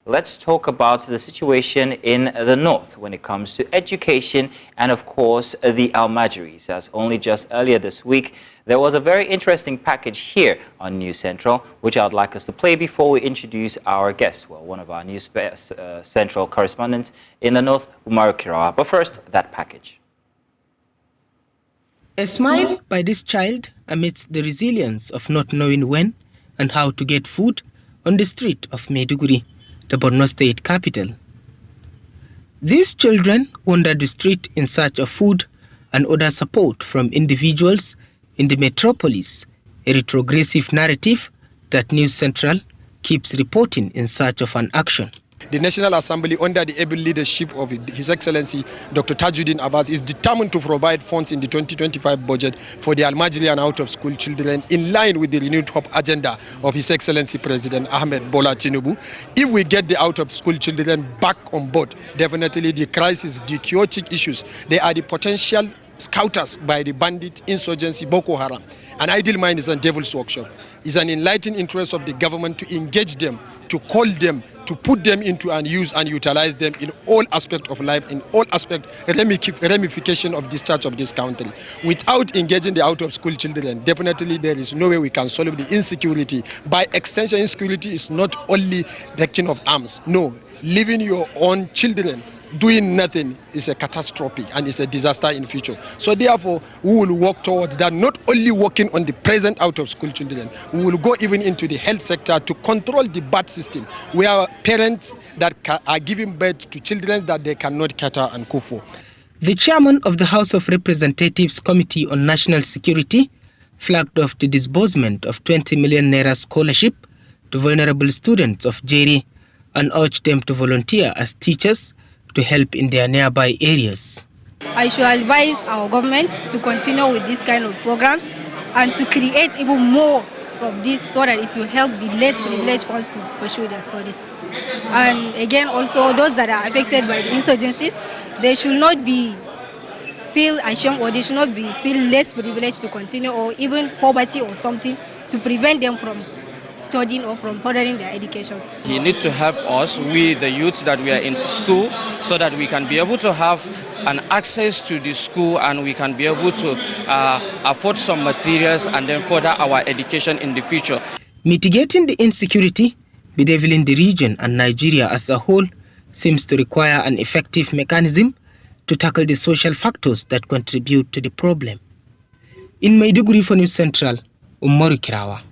let's talk about the situation in the north when it comes to education and, of course, the Almajiris. As only just earlier this week, there was a very interesting package here on News Central, which I'd like us to play before we introduce our guest. Well, one of our News Central correspondents in the north, Umaru Kirawa. But first, that package. A smile by this child amidst the resilience of not knowing when and how to get food on the street of Maiduguri, the Borno state capital. These children wandered the street in search of food and other support from individuals in the metropolis, a retrogressive narrative that News Central keeps reporting in search of an action. The National Assembly, under the able leadership of His Excellency Dr. Tajuddin Abbas, is determined to provide funds in the 2025 budget for the Almajiri and out-of-school children in line with the renewed hope agenda of His Excellency President Ahmed Bola Tinubu. If we get the out-of-school children back on board, definitely the crisis, the chaotic issues, they are the potential scouters by the bandit insurgency Boko Haram. An ideal mind is a devil's workshop. It's an enlightened interest of the government to engage them, to call them, to put them into and use and utilize them in all aspects of life, in all aspects, ramification of discharge of this country. Without engaging the out-of-school children, definitely there is no way we can solve the insecurity. By extension, insecurity is not only the king of arms. No, leaving your own children doing nothing is a catastrophe and it's a disaster in future. So therefore, we will work towards that, not only working on the present out-of-school children, we will go even into the health sector to control the birth system, where parents that are giving birth to children that they cannot cater and cook for. The chairman of the House of Representatives Committee on National Security flagged off the disbursement of 20 million naira scholarship to vulnerable students of Jeri and urged them to volunteer as teachers to help in their nearby areas. I should advise our government to continue with this kind of programs and to create even more of this so that it will help the less privileged ones to pursue their studies. And again, also those that are affected by the insurgencies, they should not be feel ashamed or they should not be feel less privileged to continue, or even poverty or something to prevent them from studying or from furthering their educations. He needs to help us, we the youths that we are in school, so that we can be able to have an access to the school and we can be able to afford some materials and then further our education in the future. Mitigating the insecurity bedeviling the region and Nigeria as a whole seems to require an effective mechanism to tackle the social factors that contribute to the problem. In Maiduguri for News Central, Umaru Kirawa.